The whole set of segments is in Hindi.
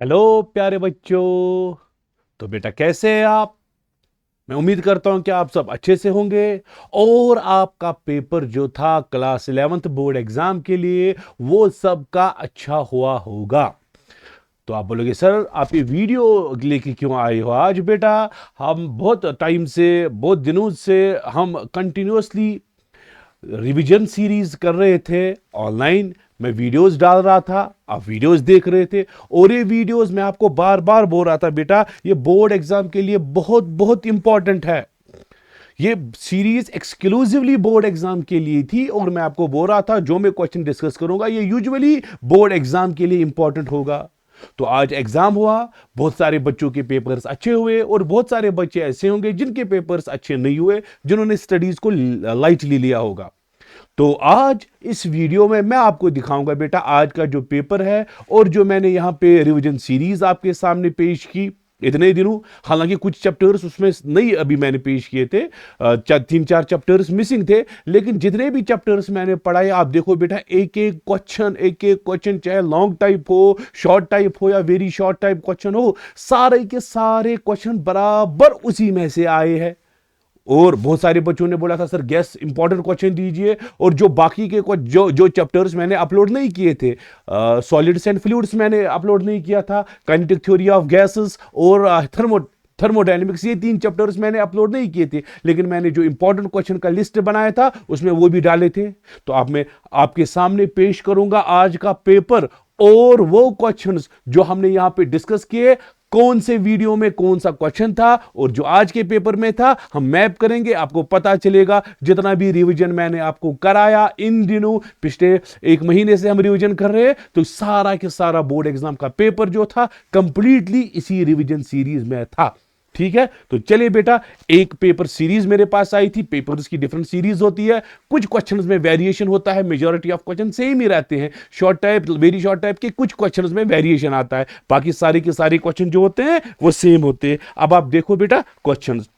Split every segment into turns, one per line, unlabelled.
हेलो प्यारे बच्चों। तो बेटा कैसे हैं आप? मैं उम्मीद करता हूं कि आप सब अच्छे से होंगे और आपका पेपर जो था क्लास 11th बोर्ड एग्जाम के लिए वो सबका अच्छा हुआ होगा। तो आप बोलोगे सर आप ये वीडियो लेके क्यों आए हो आज? बेटा हम बहुत टाइम से बहुत दिनों से हम कंटिन्यूअसली रिवीजन सीरीज कर रहे थे ऑनलाइन। मैं वीडियोस डाल रहा था, आप वीडियोस देख रहे थे और ये वीडियोस मैं आपको बार बार बोल रहा था बेटा ये बोर्ड एग्जाम के लिए बहुत बहुत इंपॉर्टेंट है। ये सीरीज एक्सक्लूसिवली बोर्ड एग्जाम के लिए थी और मैं आपको बोल रहा था जो मैं क्वेश्चन डिस्कस करूंगा ये यूजुअली बोर्ड एग्जाम के लिए इंपॉर्टेंट होगा। तो आज एग्जाम हुआ, बहुत सारे बच्चों के पेपर्स अच्छे हुए और बहुत सारे बच्चे ऐसे होंगे जिनके पेपर्स अच्छे नहीं हुए, जिन्होंने स्टडीज को लाइटली लिया होगा। तो आज इस वीडियो में मैं आपको दिखाऊंगा बेटा आज का जो पेपर है और जो मैंने यहां पे रिवीजन सीरीज आपके सामने पेश की इतने दिनों। हालांकि कुछ चैप्टर्स उसमें नहीं अभी मैंने पेश किए थे, 3-4 चैप्टर्स मिसिंग थे, लेकिन जितने भी चैप्टर्स मैंने पढ़ाए आप देखो बेटा एक एक क्वेश्चन चाहे लॉन्ग टाइप हो, शॉर्ट टाइप हो या वेरी शॉर्ट टाइप क्वेश्चन हो, सारे के सारे क्वेश्चन बराबर उसी में से आए हैं। और बहुत सारे बच्चों ने बोला था सर गैस इंपॉर्टेंट क्वेश्चन दीजिए, और जो बाकी के जो जो चैप्टर्स मैंने अपलोड नहीं किए थे, सॉलिड्स एंड फ्लूइड्स मैंने अपलोड नहीं किया था, काइनेटिक थ्योरी ऑफ गैसेस और थर्मोडायनेमिक्स, ये 3 चैप्टर्स मैंने अपलोड नहीं किए थे, लेकिन मैंने जो इंपॉर्टेंट क्वेश्चन का लिस्ट बनाया था उसमें वो भी डाले थे। तो आप मैं आपके सामने पेश करूंगा आज का पेपर और वो क्वेश्चंस जो हमने यहां पे डिस्कस किए, कौन से वीडियो में कौन सा क्वेश्चन था और जो आज के पेपर में था हम मैप करेंगे, आपको पता चलेगा। जितना भी रिवीजन मैंने आपको कराया इन दिनों, पिछले 1 महीने से हम रिवीजन कर रहे हैं, तो सारा के सारा बोर्ड एग्जाम का पेपर जो था कंप्लीटली इसी रिवीजन सीरीज में था। ठीक है, तो चलिए बेटा, एक पेपर सीरीज मेरे पास आई थी, पेपर्स की डिफरेंट सीरीज होती है, कुछ क्वेश्चंस में वेरिएशन होता है, मेजॉरिटी ऑफ क्वेश्चन सेम ही रहते हैं, short type very short type के कुछ क्वेश्चंस में वेरिएशन आता है, बाकी सारे के सारे क्वेश्चन जो होते हैं वो सेम होते हैं। अब आप देखो बेटा क्वेश्चंस,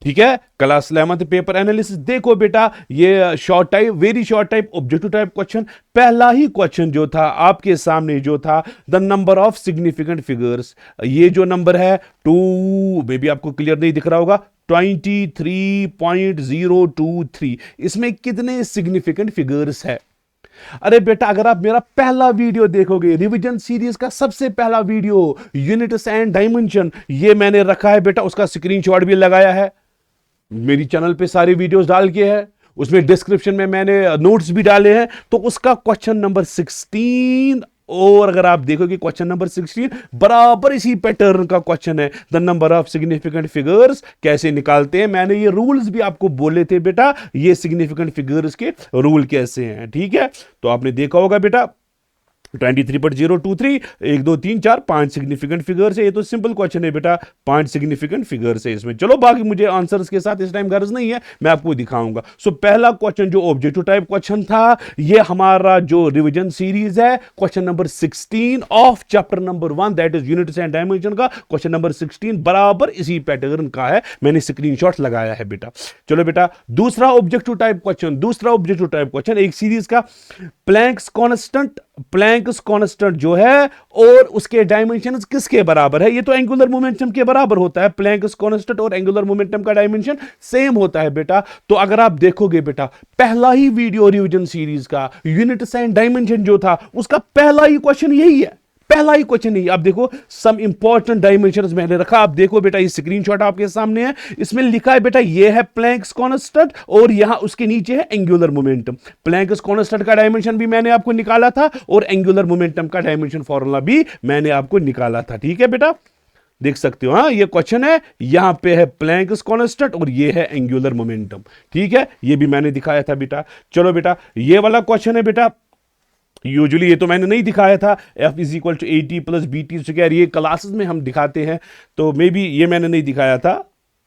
ठीक है, क्लास 11th पेपर एनालिसिस देखो बेटा, ये short type very short type objective type question. पहला ही क्वेश्चन जो था आपके सामने जो था, the number of significant figures, ये जो नंबर है 2, मे बी आपको क्लियर नहीं दिख रहा होगा, 23.023, इसमें कितने सिग्निफिकेंट फिगर्स है? अरे बेटा अगर आप मेरा पहला वीडियो देखोगे, रिवीजन सीरीज का सबसे पहला वीडियो यूनिट्स एंड डायमेंशन, ये मैंने रखा है बेटा, उसका स्क्रीनशॉट भी लगाया है, मेरी चैनल पे सारे वीडियोस डाल के हैं, उसमें डिस्क्रिप्शन में मैंने नोट्स भी डाले हैं। तो उसका क्वेश्चन नंबर 16, और अगर आप देखोगे क्वेश्चन नंबर 16 बराबर इसी पैटर्न का क्वेश्चन है, the number of significant figures कैसे निकालते हैं। मैंने ये रूल्स भी आपको बोले थे बेटा, ये सिग्निफिकेंट फिगर्स के रूल कैसे हैं। ठीक है, तो आपने देखा होगा बेटा 23.023, 1 2 3 4 5 सिग्निफिकेंट फिगर्स है। ये तो सिंपल क्वेश्चन है बेटा, 5 सिग्निफिकेंट फिगर्स है इसमें। चलो बाकी मुझे आंसर्स के साथ इस टाइम गर्ज नहीं है, मैं आपको दिखाऊंगा। सो पहला क्वेश्चन जो ऑब्जेक्टिव टाइप क्वेश्चन था, ये हमारा जो रिवीजन सीरीज है, question number 16 of chapter number 1 that is units and dimension का क्वेश्चन नंबर 16 बराबर इसी पैटर्न का है, मैंने स्क्रीनशॉट लगाया है बेटा। चलो बेटा दूसरा ऑब्जेक्टिव टाइप क्वेश्चन, एक सीरीज का प्लैंक्स कांस्टेंट जो है और उसके डायमेंशंस किसके बराबर है? ये तो एंगुलर मोमेंटम के बराबर होता है, प्लैंक्स कांस्टेंट और एंगुलर मोमेंटम का डायमेंशन सेम होता है बेटा। तो अगर आप देखोगे बेटा पहला ही वीडियो रिवीजन सीरीज का यूनिट्स एंड डायमेंशन जो था, उसका पहला ही क्वेश्चन यही है, पहला ही क्वेश्चन ही। आप देखो सम इंपॉर्टेंट डायमेंशंस मैंने रखा, आप देखो बेटा ये स्क्रीनशॉट आपके सामने है, इसमें लिखा है बेटा ये है प्लैंक्स कांस्टेंट और यहां उसके नीचे है एंगुलर मोमेंटम। प्लैंक्स कांस्टेंट का डायमेंशन भी मैंने आपको निकाला था और एंगुलर मोमेंटम का डायमेंशन फॉर्मूला भी मैंने आपको निकाला था। ठीक है बेटा, देख सकते हो, हाँ ये क्वेश्चन है, यहां पे है प्लैंक्स कांस्टेंट और ये है एंगुलर मोमेंटम। ठीक है, ये भी मैंने दिखाया था बेटा। चलो बेटा ये वाला क्वेश्चन है बेटा, यूजुअली ये तो मैंने नहीं दिखाया था, F is equal to AT plus BT square, ये क्लासेस में हम दिखाते हैं, तो मे बी ये मैंने नहीं दिखाया था।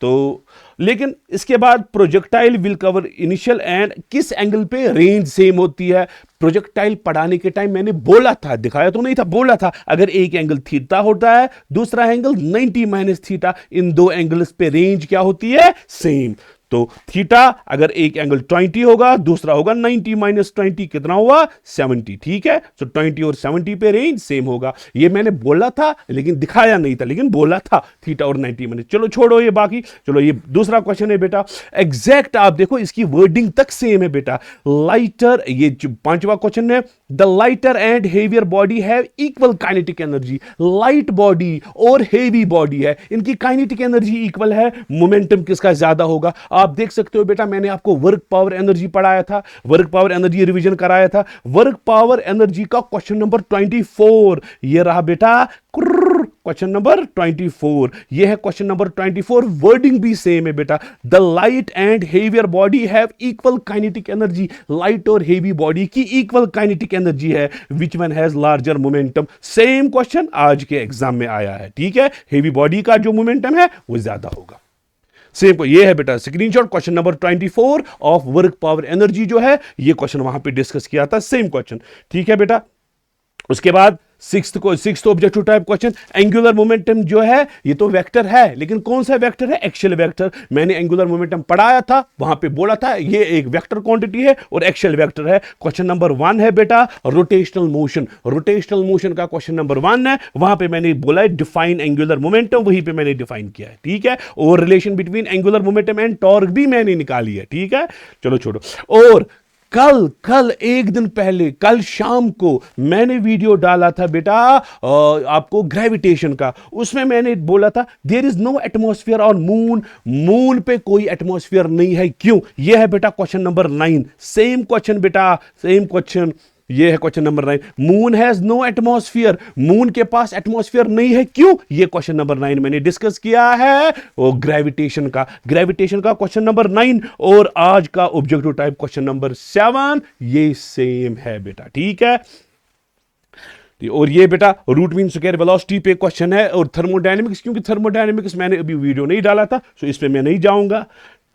तो लेकिन इसके बाद projectile will cover initial and, किस एंगल पे रेंज सेम होती है? प्रोजेक्टाइल पढ़ाने के टाइम मैंने बोला था, दिखाया तो नहीं था, बोला था अगर एक एंगल थीटा होता है, दूसरा एंगल 90 माइनस थीटा, इन दो एंगल्स पे रेंज क्या होती है? सेम। तो थीटा अगर एक एंगल 20 होगा, दूसरा होगा 90 माइनस 20, कितना हुआ 70, ठीक है। तो 20 और 70 पे रेंज सेम होगा। ये मैंने बोला था लेकिन दिखाया नहीं था, लेकिन बोला था थीटा और 90 माइनस। चलो छोड़ो ये बाकी, चलो ये दूसरा क्वेश्चन है बेटा, एग्जैक्ट आप देखो इसकी वर्डिंग तक सेम है बेटा। लाइटर, ये पांचवा क्वेश्चन है, the lighter and heavier body have equal kinetic energy. Light body और हेवी बॉडी है, इनकी काइनेटिक एनर्जी इक्वल है, मोमेंटम किसका ज्यादा होगा? आप देख सकते हो बेटा, मैंने आपको वर्क पावर एनर्जी पढ़ाया था, वर्क पावर एनर्जी रिवीजन कराया था। वर्क पावर एनर्जी का क्वेश्चन नंबर 24 ये रहा बेटा, क्वेश्चन नंबर 24, ये है क्वेश्चन नंबर 24। वर्डिंग भी सेम है बेटा, the light and heavier body have equal kinetic energy. Light और हेवी बॉडी की इक्वल काइनेटिक एनर्जी है, which one has larger momentum. Same question आज के एग्जाम में आया है, ठीक है। हेवी बॉडी का जो मोमेंटम है वो ज्यादा होगा। सेम को ये है बेटा screenshot, question number 24 of work power energy जो है, ये क्वेश्चन वहां पे डिस्कस किया था, सेम क्वेश्चन, ठीक है बेटा। उसके बाद sixth objective type question, angular momentum जो है ये तो वेक्टर है, लेकिन कौन सा वेक्टर है? Axial vector. मैंने एंगुलर मोमेंटम पढ़ाया था, वहां पे बोला था ये एक वेक्टर क्वांटिटी है और एक्सियल वेक्टर है। क्वेश्चन नंबर 1 है बेटा रोटेशनल मोशन। रोटेशनल मोशन का क्वेश्चन नंबर 1 है, वहां पे मैंने बोला है डिफाइन एंगुलर मोमेंटम, वहीं पे मैंने डिफाइन किया है, ठीक है। और relation between angular momentum and torque भी मैंने निकाली है, ठीक है। चलो छोड़ो। और कल एक दिन पहले, कल शाम को मैंने वीडियो डाला था बेटा आपको ग्रेविटेशन का। उसमें मैंने बोला था there is no atmosphere on moon, moon पे कोई एटमॉस्फेयर नहीं है, क्यों? यह है बेटा क्वेश्चन नंबर 9। सेम क्वेश्चन बेटा, सेम क्वेश्चन, ये है question number 9। Moon has no atmosphere, moon के पास एटमॉस्फेयर नहीं है, क्यों? ये क्वेश्चन नंबर 9 मैंने डिस्कस किया है, वो ग्रेविटेशन का क्वेश्चन नंबर 9। और आज का ऑब्जेक्टिव टाइप क्वेश्चन नंबर 7 ये सेम है बेटा, ठीक है। और ये बेटा रूट मीन स्क्वायर वेलोसिटी पे क्वेश्चन है, और थर्मोडायनेमिक्स, क्योंकि थर्मोडायनेमिक्स मैंने अभी वीडियो नहीं डाला था, सो इस पे मैं नहीं जाऊंगा,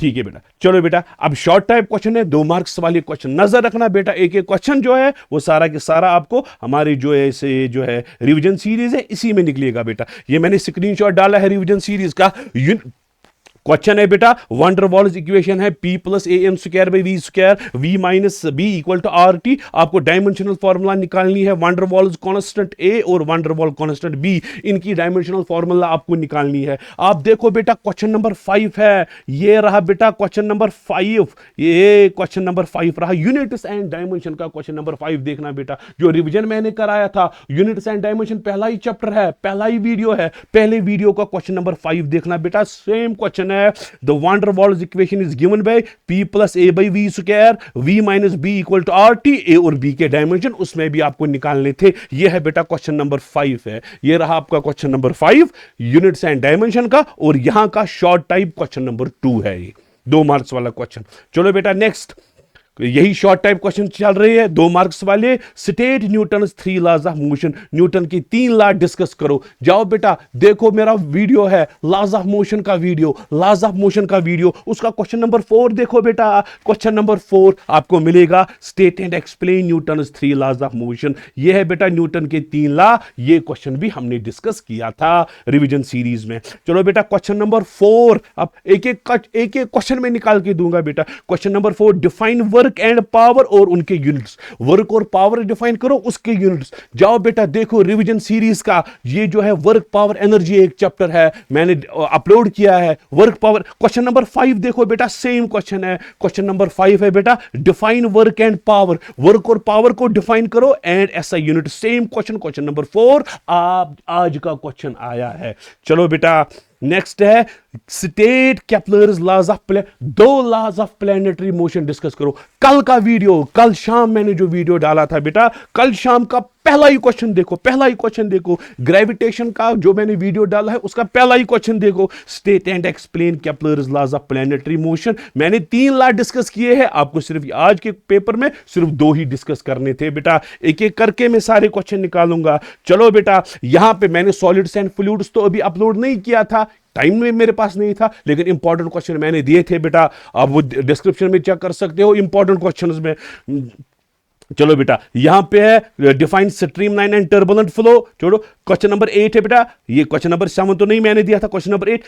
ठीक है बेटा। चलो बेटा, अब शॉर्ट टाइप क्वेश्चन है, 2 मार्क्स वाले क्वेश्चन, नजर रखना बेटा। एक एक क्वेश्चन जो है वो सारा के सारा आपको हमारी जो है इसे जो है रिवीजन सीरीज है इसी में निकलेगा बेटा। ये मैंने स्क्रीनशॉट डाला है रिवीजन सीरीज का। क्वेश्चन है बेटा, वंडरवॉल्स इक्वेशन है P plus AM square by V square, V minus B equal to RT। आपको डायमेंशनल फॉर्मूला निकालनी है, वंडरवॉल्स कांस्टेंट A और वंडरवॉल कांस्टेंट B, इनकी डायमेंशनल फॉर्मूला आपको निकालनी है। आप देखो बेटा क्वेश्चन नंबर 5 है, ये रहा बेटा क्वेश्चन नंबर 5, ये क्वेश्चन नंबर 5 रहा। यूनिट्स एंड डायमेंशन का क्वेश्चन नंबर 5 देखना बेटा, जो रिवीजन मैंने कराया था। यूनिट्स एंड डायमेंशन पहला ही चैप्टर है, पहला ही वीडियो है, पहले वीडियो का क्वेश्चन नंबर 5 देखना बेटा। सेम क्वेश्चन है, the van der Waals equation is given by P plus A by V square, V minus B equal to RT। A और B के डायमेंशन उसमें भी आपको निकालने थे। ये है बेटा क्वेश्चन नंबर 5 है, ये रहा आपका question number 5 units and dimension का। और यहां का शॉर्ट टाइप क्वेश्चन नंबर 2 है, ये 2 मार्क्स वाला क्वेश्चन। चलो बेटा नेक्स्ट, यही शॉर्ट टाइप क्वेश्चन चल रही है 2 मार्क्स वाले। State Newton's 3 laws of motion, Newton की 3 लॉ डिस्कस करो। जाओ बेटा देखो, मेरा वीडियो है लॉज ऑफ मोशन का वीडियो, लॉज ऑफ मोशन का वीडियो, उसका क्वेश्चन नंबर 4 देखो बेटा। क्वेश्चन नंबर 4 आपको मिलेगा, state and explain Newton's 3 laws of motion. ये है बेटा न्यूटन के 3 लॉ, ये क्वेश्चन भी हमने डिस्कस किया था रिवीजन सीरीज में। चलो बेटा क्वेश्चन नंबर 4, अब एक एक क्वेश्चन में निकाल के दूंगा बेटा। Question number 4, define work and power और उनके यूनिट्स। वर्क और पावर डिफाइन करो, उसके यूनिट्स। जाओ बेटा देखो रिवीजन सीरीज का, ये जो है वर्क पावर एनर्जी एक चैप्टर है, मैंने अपलोड किया है। वर्क पावर क्वेश्चन नंबर 5 देखो बेटा, सेम क्वेश्चन है। क्वेश्चन नंबर 5 है बेटा, define work and power, work और पावर को डिफाइन करो and SI unit. Same question, question number 4 आज का क्वेश्चन आया है। चलो बेटा नेक्स्ट है, state Kepler's laws of 2 laws of planetary motion discuss करो। कल का वीडियो, कल शाम मैंने जो वीडियो डाला था बेटा, कल शाम का पहला ही क्वेश्चन देखो, ग्रेविटेशन का जो मैंने वीडियो डाला है उसका पहला ही क्वेश्चन देखो, state and explain Kepler's laws of planetary motion. मैंने 3 लॉ डिस्कस किए हैं, आपको सिर्फ आज के पेपर में सिर्फ 2 ही डिस्कस करने थे बेटा। एक एक करके मैं सारे क्वेश्चन निकालूंगा। चलो बेटा, यहां पे मैंने सॉलिड्स एंड फ्लूइड्स तो अभी अपलोड नहीं किया था, टाइम में मेरे पास नहीं था, लेकिन इंपॉर्टेंट क्वेश्चन मैंने दिए थे बेटा। आप वो डिस्क्रिप्शन में चेक कर सकते हो, इंपॉर्टेंट क्वेश्चंस में चलो बेटा यहां पे है define streamline and turbulent flow, छोड़ो। क्वेश्चन नंबर 8 है बेटा, ये क्वेश्चन नंबर 7 तो नहीं मैंने दिया था। Question number 8,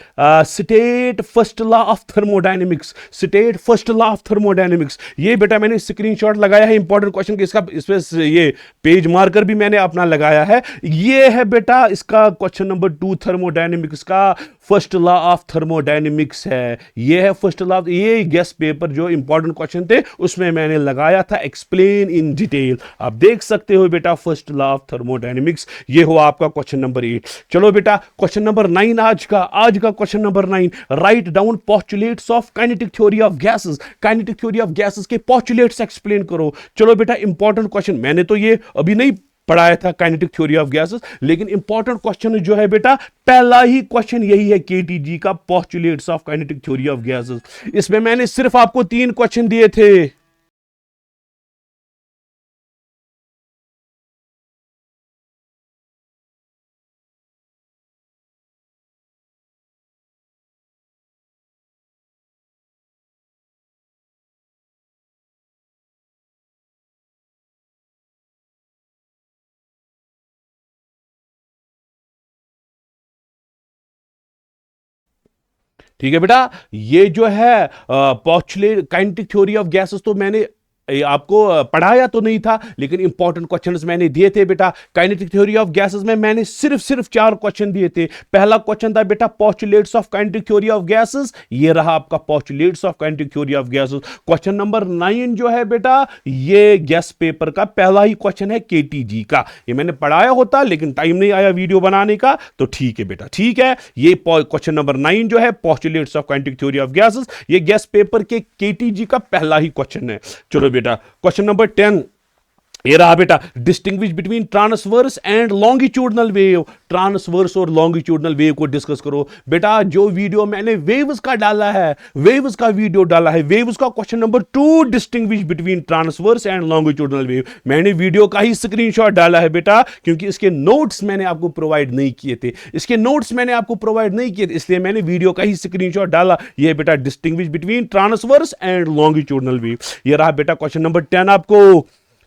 state first law of thermodynamics, state first law of thermodynamics. ये बेटा मैंने स्क्रीनशॉट लगाया है इंपॉर्टेंट क्वेश्चन के, इसका इस पे ये पेज मार्कर भी मैंने अपना लगाया है। ये है बेटा इसका क्वेश्चन नंबर 2 थर्मोडायनेमिक्स का, फर्स्ट लॉ ऑफ थर्मोडायनेमिक्स है। ये है फर्स्ट लॉ, ये गेस्ट पेपर जो इंपॉर्टेंट क्वेश्चन थे उसमें मैंने लगाया था एक्सप्लेन इन डिटेल। आप देख सकते हो बेटा फर्स्ट लॉ ऑफ थर्मोडायनेमिक्स, ये हुआ आपका क्वेश्चन नंबर 8। चलो बेटा क्वेश्चन नंबर 9 आज का question number 9, write down postulates of kinetic theory of gases. Kinetic theory of gases के पोस्टुलेट्स एक्सप्लेन करो। चलो बेटा इंपॉर्टेंट क्वेश्चन, मैंने तो ये अभी नहीं पढ़ाया था काइनेटिक थ्योरी ऑफ गैसेस, लेकिन इंपॉर्टेंट क्वेश्चन जो है बेटा पहला ही क्वेश्चन यही है केटीजी का, postulates of kinetic theory of gases. इसमें मैंने सिर्फ आपको 3 क्वेश्चन दिए थे। ठीक है बेटा, ये जो है postulate kinetic theory of gases तो मैंने आपको पढ़ाया तो नहीं था, लेकिन इंपॉर्टेंट क्वेश्चंस मैंने दिए थे बेटा। काइनेटिक थ्योरी ऑफ गैसेस में मैंने सिर्फ 4 क्वेश्चन दिए थे। पहला क्वेश्चन था बेटा postulates of kinetic theory of gases, ये रहा आपका postulates of kinetic theory of gases. Question number 9 जो है बेटा ये गेस्ट पेपर का पहला ही क्वेश्चन है केटीजी का। ये मैंने पढ़ाया होता लेकिन टाइम नहीं आया वीडियो बनाने का, तो ठीक है बेटा, ठीक है। ये क्वेश्चन नंबर 9 जो है postulates of kinetic theory of gases, ये गेस्ट पेपर के केटीजी का पहला ही क्वेश्चन है। चलो बेटा क्वेश्चन नंबर 10, ये रहा बेटा, distinguish between transverse and longitudinal wave. Transverse और लॉन्गिट्यूडनल वेव को डिस्कस करो। बेटा जो वीडियो मैंने वेव्स का डाला है, वेव्स का वीडियो डाला है, वेव्स का question number 2, distinguish between transverse and longitudinal wave, मैंने वीडियो का ही स्क्रीनशॉट डाला है बेटा, क्योंकि इसके नोट्स मैंने आपको प्रोवाइड नहीं किए थे, इसके नोट्स मैंने आपको प्रोवाइड नहीं किए थे, इसलिए मैंने वीडियो का ही स्क्रीनशॉट डाला। ये बेटा distinguish between transverse and longitudinal wave, ये रहा बेटा क्वेश्चन नंबर 10 आपको।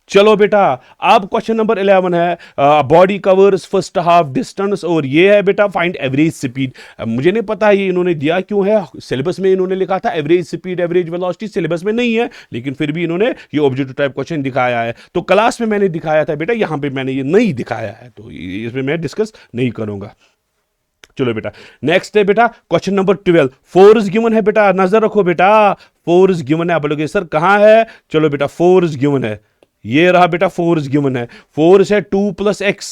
चलो बेटा अब क्वेश्चन नंबर 11 है, body covers first half distance, और ये है बेटा फाइंड एवरेज स्पीड। मुझे नहीं पता ये इन्होंने दिया क्यों है, सिलेबस में इन्होंने लिखा था average speed average velocity, syllabus में नहीं है, लेकिन फिर भी इन्होंने ये ऑब्जेक्टिव टाइप क्वेश्चन दिखाया है। तो क्लास में मैंने दिखाया था बेटा, यहां पे मैंने ये नहीं दिखाया है, तो इसमें मैं डिस्कस नहीं करूंगा। चलो बेटा नेक्स्ट है बेटा क्वेश्चन नंबर 12, फोर्स गिवन है बेटा, नजर रखो बेटा, फोर्स गिवन है। आप बोलोगे सर कहां है, चलो बेटा फोर्स गिवन है, ये रहा बेटा फोर्स गिवन है, फोर्स है 2 + x,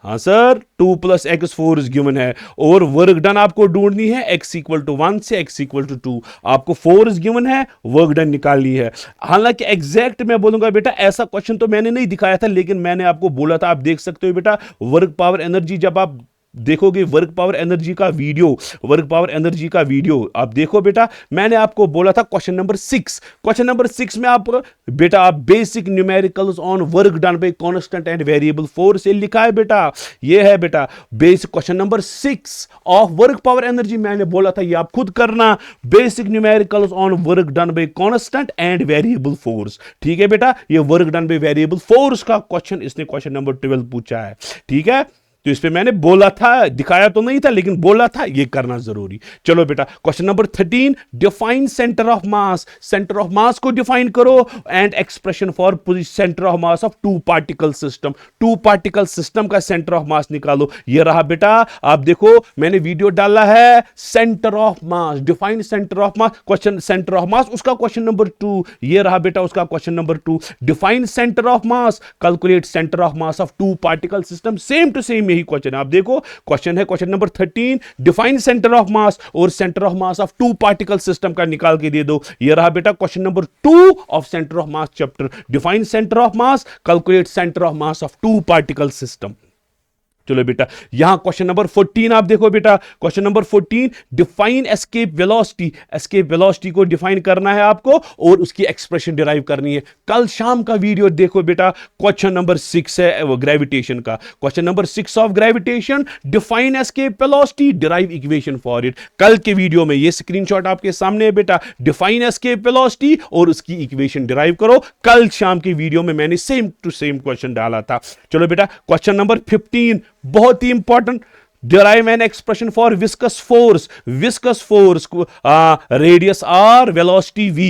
हाँ सर 2 + x फोर्स गिवन है, और वर्क डन आपको ढूंढनी है x = 1 से x = 2। आपको फोर्स गिवन है, वर्क डन निकालनी है। हालांकि एग्जैक्ट मैं बोलूंगा बेटा ऐसा क्वेश्चन तो मैंने नहीं दिखाया था, लेकिन मैंने आपको बोला था, आप देख सकते हो बेटा वर्क पावर एनर्जी, जब आप देखोगे वर्क पावर एनर्जी का वीडियो, वर्क पावर एनर्जी का वीडियो आप देखो बेटा, मैंने आपको बोला था क्वेश्चन नंबर 6, क्वेश्चन नंबर 6 में आप बेटा आप basic numericals on work done by constant and variable force से लिखा है बेटा, ये है बेटा basic question number 6 of work power energy. मैंने बोला था ये आप खुद करना, basic numericals on work done by constant and variable force. ठीक है बेटा, ये work done by variable force का क्वेश्चन इसने क्वेश्चन नंबर 12 पूछा है। ठीक है, तो इस पे मैंने बोला था, दिखाया तो नहीं था लेकिन बोला था ये करना जरूरी। चलो बेटा question number 13, define centre of mass, centre of मास को डिफाइन करो and expression for centre of mass of 2 particle system. 2 particle system का सेंटर ऑफ मास निकालो। ये रहा बेटा, आप देखो मैंने वीडियो डाला है centre of mass, define centre of mass, question centre of mass उसका क्वेश्चन नंबर 2, ये रहा बेटा उसका question number 2, define centre of mass, calculate centre of mass of 2 particle system. Same to same यही क्वेश्चन है, आप देखो क्वेश्चन है question number 13, define centre of mass और centre of mass of 2 particle system का निकाल के दे दो। ये रहा बेटा question number 2 of centre of mass chapter, define centre of mass, calculate centre of mass of 2 particle system. चलो बेटा यहां क्वेश्चन नंबर 14 आप देखो बेटा, question number 14, define escape velocity. Escape velocity को डिफाइन करना है आपको और उसकी एक्सप्रेशन डिराइव करनी है। कल शाम का वीडियो देखो बेटा, क्वेश्चन नंबर 6 है वो ग्रेविटेशन का, question number 6 of gravitation, define escape velocity, derive equation for it. कल के वीडियो में ये स्क्रीनशॉट आपके सामने है बेटा, डिफाइन एस्केप वेलोसिटी और उसकी इक्वेशन डिराइव करो। कल शाम की वीडियो में मैंने सेम टू सेम क्वेश्चन डाला था। चलो बेटा क्वेश्चन नंबर 15 बहुत ही important, derive an expression for viscous force radius r velocity v,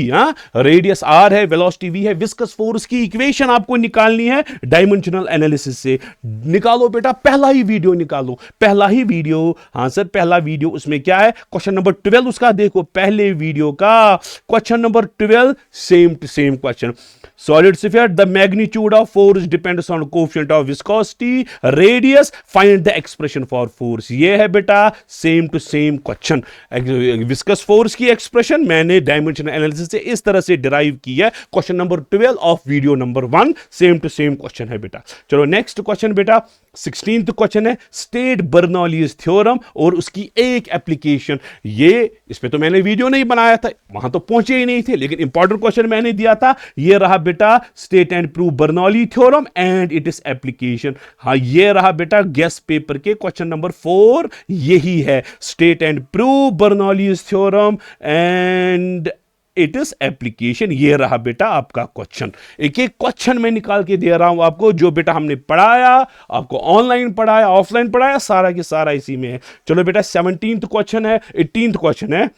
radius r है वेलोसिटी v है, विस्कस फोर्स की इक्वेशन आपको निकालनी है डायमेंशनल एनालिसिस से। निकालो बेटा, पहला ही वीडियो निकालो, पहला ही वीडियो, हाँ सर पहला वीडियो, उसमें क्या है क्वेश्चन नंबर 12 उसका देखो, पहले वीडियो का question number 12 same to same question. Solid sphere, the magnitude of force depends on coefficient of viscosity, radius, find the expression for force। ये है बेटा same to same question. Viscous force की एक्सप्रेशन मैंने डायमेंशनल एनालिसिस से इस तरह से डिराइव की है। Question number 12 of video number 1 same to same question है बेटा। चलो नेक्स्ट क्वेश्चन बेटा 16th क्वेश्चन है, स्टेट बर्नौलीज थ्योरम और उसकी एक एप्लीकेशन। ये इस पे तो मैंने वीडियो नहीं बनाया था, वहां तो पहुंचे ही नहीं थे, लेकिन इंपॉर्टेंट क्वेश्चन मैंने दिया था। ये रहा बेटा state and prove Bernoulli theorem and it is application. हाँ ये रहा बेटा गेस्ट पेपर के क्वेश्चन नंबर 4, यही है state and prove Bernoulli's theorem and it is application. ये रहा बेटा आपका क्वेश्चन। एक एक क्वेश्चन मैं निकाल के दे रहा हूं आपको, जो बेटा हमने पढ़ाया, आपको ऑनलाइन पढ़ाया ऑफलाइन पढ़ाया, सारा के सारा इसी में है। चलो बेटा 17th क्वेश्चन है, 18th क्वेश्चन है,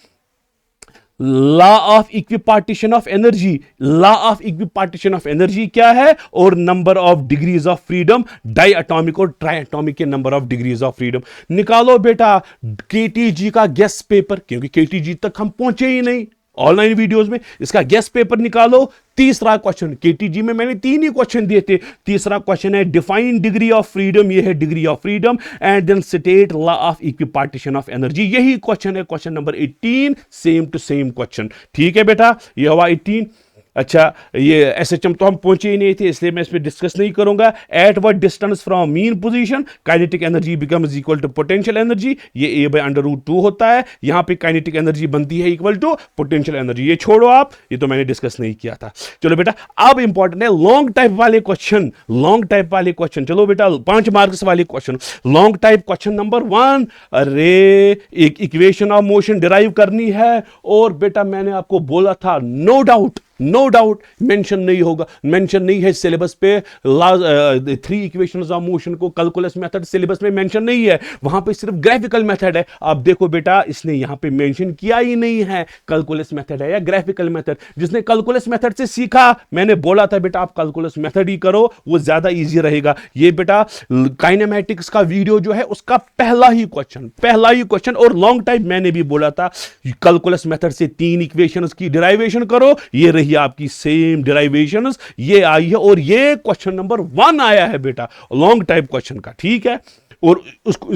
law of equipartition of energy. Law of equipartition of energy क्या है और number of degrees of freedom, diatomic और ट्राई एटॉमिक के number of degrees of freedom. निकालो बेटा केटीजी का गेस्ट पेपर, क्योंकि केटीजी तक हम पहुंचे ही नहीं ऑनलाइन वीडियोस में, इसका गेस्ट पेपर निकालो। तीसरा क्वेश्चन, केटीजी में मैंने 3 ही क्वेश्चन दिए थे। तीसरा क्वेश्चन है डिफाइन डिग्री ऑफ फ्रीडम, ये है degree of freedom and then state law of equipartition of energy. यही क्वेश्चन है question number 18, same to same question. ठीक है बेटा, ये हुआ 18। अच्छा ये एसएचएम तो हम पहुंचे ही नहीं थे, इसलिए मैं इस पर डिस्कस नहीं करूंगा। At what distance from mean position kinetic energy becomes equal to potential energy, ये ए बाय √2 होता है। यहां पे काइनेटिक एनर्जी बनती है इक्वल टू पोटेंशियल एनर्जी। ये छोड़ो आप, ये तो मैंने डिस्कस नहीं किया था। चलो बेटा अब इंपॉर्टेंट है लॉन्ग टाइप वाले क्वेश्चन, लॉन्ग टाइप वाले क्वेश्चन। चलो बेटा 5 मार्क्स वाले question, long type question number 1। अरे एक इक्वेशन ऑफ मोशन डिराइव करनी है और बेटा मैंने आपको बोला था नो डाउट मेंशन नहीं होगा, मेंशन नहीं है सिलेबस पे। 3 इक्वेशंस ऑफ मोशन को कैलकुलस मेथड सिलेबस में मेंशन नहीं है, वहां पे सिर्फ ग्राफिकल मेथड है। आप देखो बेटा इसने यहां पे मेंशन किया ही नहीं है कैलकुलस मेथड है या ग्राफिकल मेथड। जिसने कैलकुलस मेथड से सीखा, मैंने बोला था बेटा आप कैलकुलस मेथड ही करो, वो ज्यादा इजी रहेगा। ये बेटा काइनेमैटिक्स का वीडियो जो है उसका पहला ही क्वेश्चन और लॉन्ग टाइप मैंने भी बोला था कैलकुलस मेथड से 3 इक्वेशंस की डिराइवेशन करो। ये रही आपकी सेम डिराइवेशंस, ये आई है और ये क्वेश्चन नंबर 1 आया है बेटा लॉन्ग टाइप क्वेश्चन का। ठीक है, और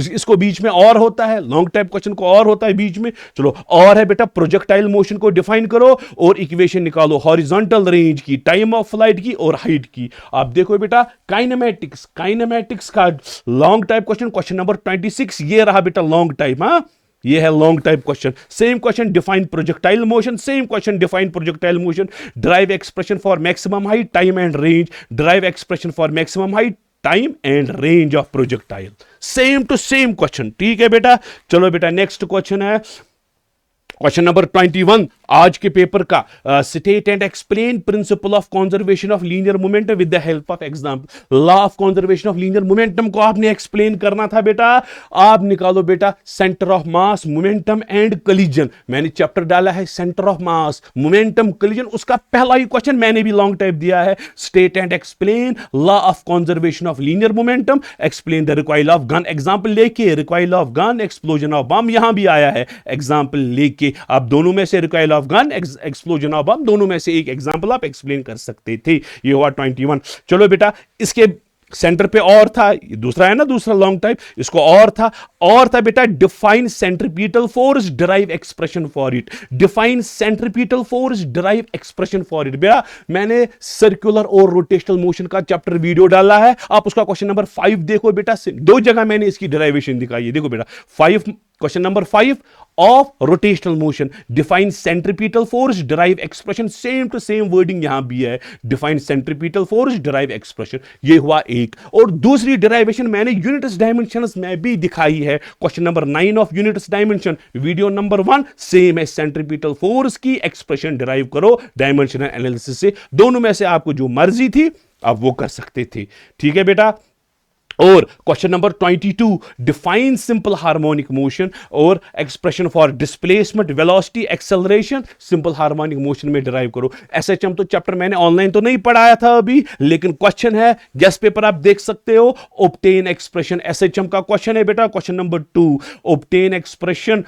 इसको बीच में और होता है, लॉन्ग टाइप क्वेश्चन को और होता है बीच में। चलो और है बेटा प्रोजेक्टाइल मोशन को डिफाइन करो और इक्वेशन निकालो हॉरिजॉन्टल रेंज की, टाइम ऑफ फ्लाइट की और हाइट की। आप देखो बेटा काइनेमैटिक्स का लॉन्ग टाइप क्वेश्चन नंबर 26, ये रहा बेटा लॉन्ग टाइप। ये है long type question. Same question define projectile motion, same question define projectile motion, drive expression for maximum height, time and range, drive expression for maximum height, time and range of projectile. Same to same question. ठीक है बेटा, चलो बेटा नेक्स्ट क्वेश्चन है क्वेश्चन नंबर 21 आज के पेपर का। State and explain principle of conservation of linear momentum with the help of example. Law of conservation of linear momentum को आपने एक्सप्लेन करना था बेटा। आप निकालो बेटा centre of mass, momentum and collision. मैंने चैप्टर डाला है centre of mass, momentum, collision, उसका पहला ही क्वेश्चन मैंने भी लॉन्ग टाइप दिया है। State and explain law of conservation of linear momentum, explain the recoil of gun. Example लेके recoil of gun, explosion of bomb, यहां भी आया है एग्जांपल लेके। आप दोनों में से recoil of gun, explosion of bomb, दोनों में से एक एग्जांपल आप एक्सप्लेन कर सकते थे। ये हुआ 21। चलो बेटा इसके सेंटर पे और था, दूसरा है ना, दूसरा लॉन्ग टाइप, इसको और था बेटा, define centripetal force, derive expression for it. Define centripetal force, derive expression for it. बेटा मैंने सर्कुलर और रोटेशनल मोशन का चैप्टर वीडियो डाला है, आप उसका क्वेश्चन नंबर 5 देखो बेटा, दो जगह मैंने इसकी डिराइवेशन दिखाई है। देखो बेटा 5, question number 5 of rotational motion, define centripetal force, derive expression, same to same wording यहां भी है, define centripetal force, derive expression. ये हुआ एक। और दूसरी डिराइवेशन मैंने यूनिट्स डायमेंशंस में भी दिखाई है, question number 9 of units dimension, video number 1, same है, सेंट्रीपिटल फोर्स की एक्सप्रेशन डिराइव करो डायमेंशनल एनालिसिस से। दोनों में से आपको जो मर्जी थी आप वो कर सकते थे, ठीक है बेटा। और question number 22, define simple harmonic motion और expression for displacement, velocity, acceleration, simple harmonic motion में डिराइव करो। एसएचएम तो चैप्टर मैंने ऑनलाइन तो नहीं पढ़ाया था अभी, लेकिन क्वेश्चन है, गेस्ट पेपर आप देख सकते हो, ऑब्टेन एक्सप्रेशन, एसएचएम का क्वेश्चन है बेटा, question number 2, obtain expression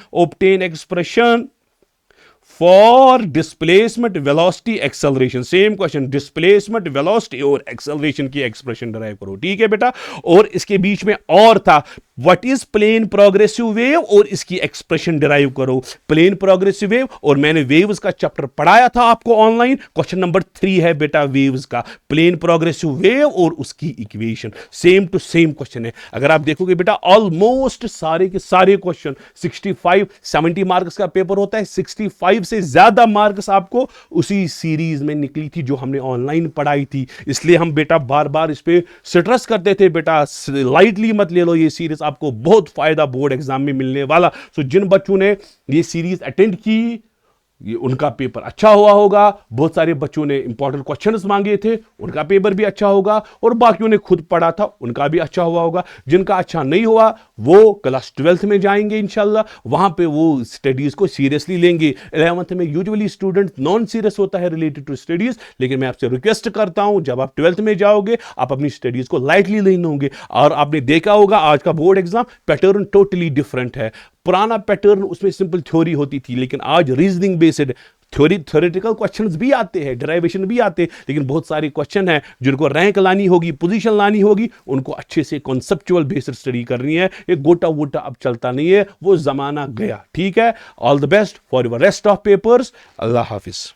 for displacement, velocity, acceleration. Same question, displacement, velocity और एक्सेलरेशन की एक्सप्रेशन डिराइव करो, ठीक है बेटा। और इसके बीच में और था, what is plane progressive wave, और इसकी एक्सप्रेशन डिराइव करो। प्लेन प्रोग्रेसिव वेव, और मैंने वेव्स का चैप्टर पढ़ाया था आपको ऑनलाइन, क्वेश्चन नंबर 3 है बेटा वेव्स का, प्लेन प्रोग्रेसिव वेव और उसकी equation. Same to same question है। अगर आप देखोगे बेटा ऑलमोस्ट सारे के सारे क्वेश्चन 65 70 मार्क्स का पेपर होता है, 65 से ज्यादा मार्क्स आपको उसी सीरीज में निकली थी जो हमने ऑनलाइन पढ़ाई थी। इसलिए हम बेटा बार बार इस पे स्ट्रेस करते थे, बेटा लाइटली मत ले लो ये सीरीज, आपको बहुत फायदा बोर्ड एग्जाम में मिलने वाला। सो जिन बच्चों ने ये सीरीज अटेंड की, ये उनका पेपर अच्छा हुआ होगा। बहुत सारे बच्चों ने इंपॉर्टेंट क्वेश्चंस मांगे थे, उनका पेपर भी अच्छा होगा, और बाकियों ने खुद पढ़ा था, उनका भी अच्छा हुआ होगा। जिनका अच्छा नहीं हुआ वो क्लास 12th में जाएंगे इंशाल्लाह, वहां पे वो स्टडीज को सीरियसली लेंगे। 11th में यूजुअली स्टूडेंट नॉन सीरियस होता है रिलेटेड टू स्टडीज, लेकिन मैं आपसे रिक्वेस्ट करता हूं जब आप 12th में जाओगे आप अपनी स्टडीज को लाइटली लेने होंगे। और आपने देखा होगा आज का board exam pattern totally different है। पुराना पैटर्न उसमें सिंपल थ्योरी होती थी, लेकिन आज रीजनिंग बेस्ड थ्योरेटिकल क्वेश्चंस भी आते हैं, डेरिवेशन भी आते हैं, लेकिन बहुत सारे क्वेश्चन हैं जिनको रैंक लानी होगी, पोजीशन लानी होगी, उनको अच्छे से कॉन्सेप्चुअल बेस्ड स्टडी करनी है। एक गोटा वोटा अब चलता नहीं है, वो जमाना गया, ठीक है। All the best for your rest of papers. Allah Hafiz.